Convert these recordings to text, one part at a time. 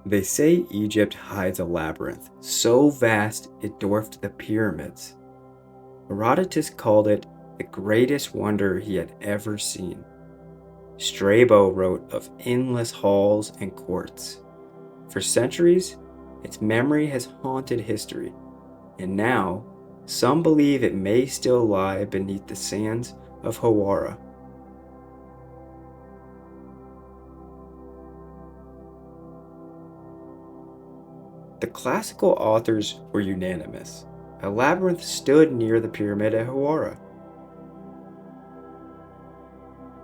They say Egypt hides a labyrinth so vast it dwarfed the pyramids. Herodotus called it the greatest wonder he had ever seen. Strabo wrote of endless halls and courts. For centuries, its memory has haunted history, and now some believe it may still lie beneath the sands of Hawara. The classical authors were unanimous. A labyrinth stood near the pyramid at Hawara.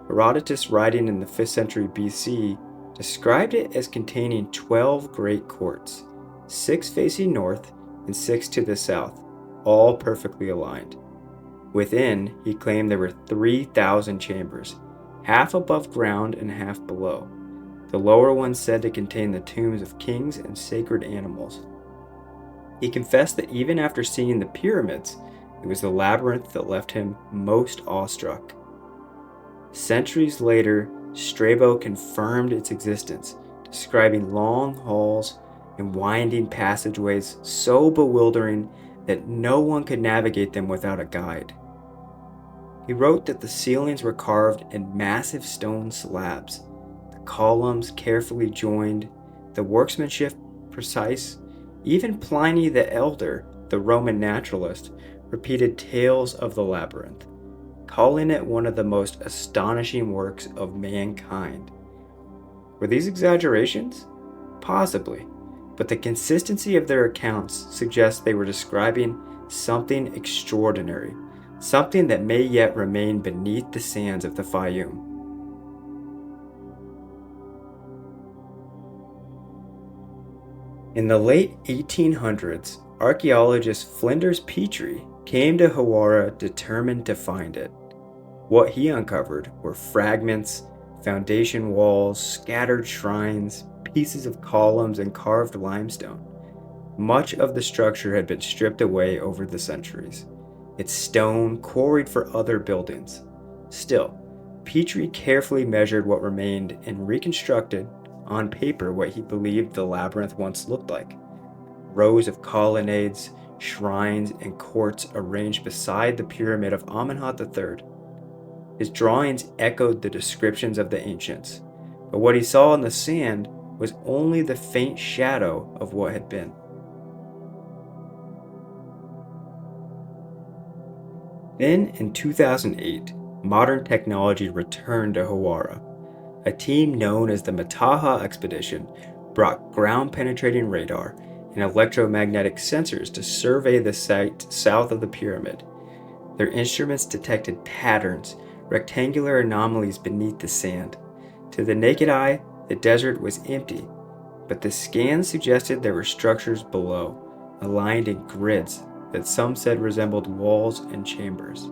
Herodotus, writing in the 5th century BC, described it as containing 12 great courts, 6 facing north and 6 to the south, all perfectly aligned. Within, he claimed there were 3,000 chambers, half above ground and half below. The lower ones said to contain the tombs of kings and sacred animals. He confessed that even after seeing the pyramids, it was the labyrinth that left him most awestruck. Centuries later, Strabo confirmed its existence, describing long halls and winding passageways so bewildering that no one could navigate them without a guide. He wrote that the ceilings were carved in massive stone slabs, the columns carefully joined, the workmanship precise. Even Pliny the Elder, the Roman naturalist, repeated tales of the labyrinth, calling it one of the most astonishing works of mankind. Were these exaggerations? Possibly, but the consistency of their accounts suggests they were describing something extraordinary, something that may yet remain beneath the sands of the Fayum. In the late 1800s, archaeologist Flinders Petrie came to Hawara determined to find it. What he uncovered were fragments, foundation walls, scattered shrines, pieces of columns, and carved limestone. Much of the structure had been stripped away over the centuries, its stone quarried for other buildings. Still, Petrie carefully measured what remained and reconstructed on paper what he believed the labyrinth once looked like. Rows of colonnades, shrines, and courts arranged beside the pyramid of Amenemhat III. His drawings echoed the descriptions of the ancients, but what he saw in the sand was only the faint shadow of what had been. Then, in 2008, modern technology returned to Hawara. A team known as the Mataha Expedition brought ground-penetrating radar and electromagnetic sensors to survey the site south of the pyramid. Their instruments detected patterns, rectangular anomalies beneath the sand. To the naked eye, the desert was empty, but the scans suggested there were structures below, aligned in grids that some said resembled walls and chambers.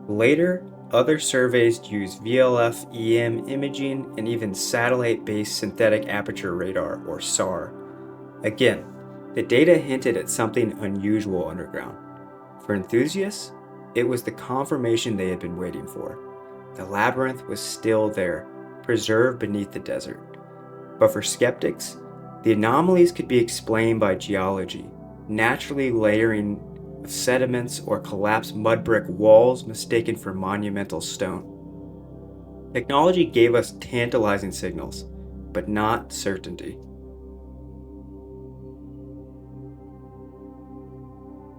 Later, other surveys used VLF-EM imaging and even satellite-based synthetic aperture radar, or SAR. Again, the data hinted at something unusual underground. For enthusiasts, it was the confirmation they had been waiting for. The labyrinth was still there, preserved beneath the desert. But for skeptics, the anomalies could be explained by geology, naturally layering of sediments or collapsed mud brick walls mistaken for monumental stone. Technology gave us tantalizing signals, but not certainty.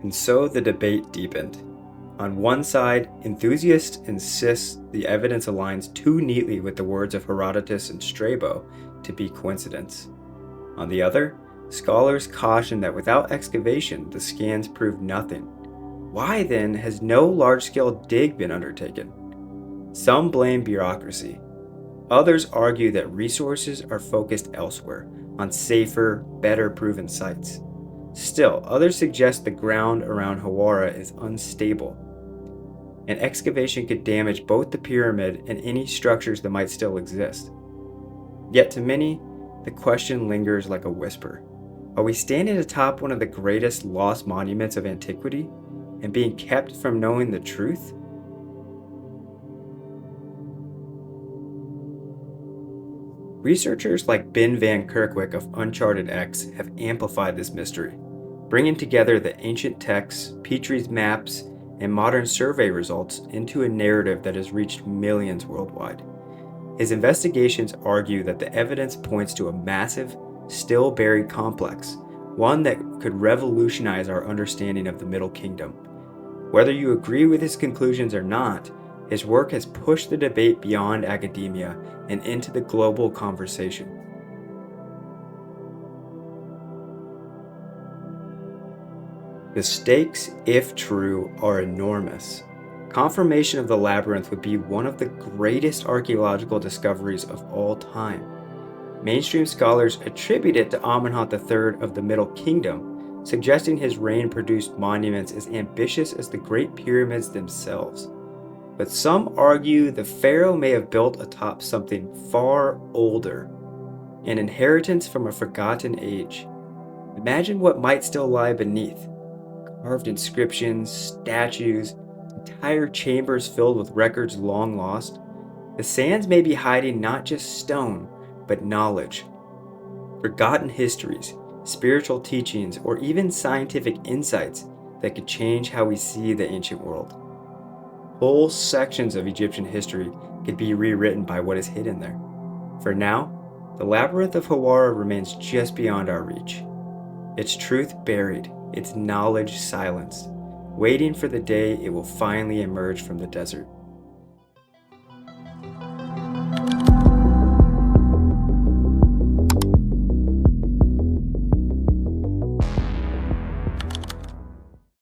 And so the debate deepened. On one side, enthusiasts insist the evidence aligns too neatly with the words of Herodotus and Strabo to be coincidence. On the other, scholars caution that without excavation, the scans prove nothing. Why then has no large-scale dig been undertaken? Some blame bureaucracy. Others argue that resources are focused elsewhere, on safer, better proven sites. Still, others suggest the ground around Hawara is unstable. An excavation could damage both the pyramid and any structures that might still exist. Yet to many, the question lingers like a whisper. Are we standing atop one of the greatest lost monuments of antiquity and being kept from knowing the truth? Researchers like Ben Van Kerkwijk of Uncharted X have amplified this mystery, bringing together the ancient texts, Petrie's maps, and modern survey results into a narrative that has reached millions worldwide. His investigations argue that the evidence points to a massive, still buried complex, one that could revolutionize our understanding of the Middle Kingdom. Whether you agree with his conclusions or not, his work has pushed the debate beyond academia and into the global conversation. The stakes, if true, are enormous. Confirmation of the labyrinth would be one of the greatest archaeological discoveries of all time. Mainstream scholars attribute it to Amenemhat III of the Middle Kingdom, suggesting his reign produced monuments as ambitious as the Great Pyramids themselves. But some argue the pharaoh may have built atop something far older, an inheritance from a forgotten age. Imagine what might still lie beneath. Carved inscriptions, statues, entire chambers filled with records long lost. The sands may be hiding not just stone, but knowledge. Forgotten histories, spiritual teachings, or even scientific insights that could change how we see the ancient world. Whole sections of Egyptian history could be rewritten by what is hidden there. For now, the Labyrinth of Hawara remains just beyond our reach. Its truth buried, its knowledge silenced, waiting for the day it will finally emerge from the desert.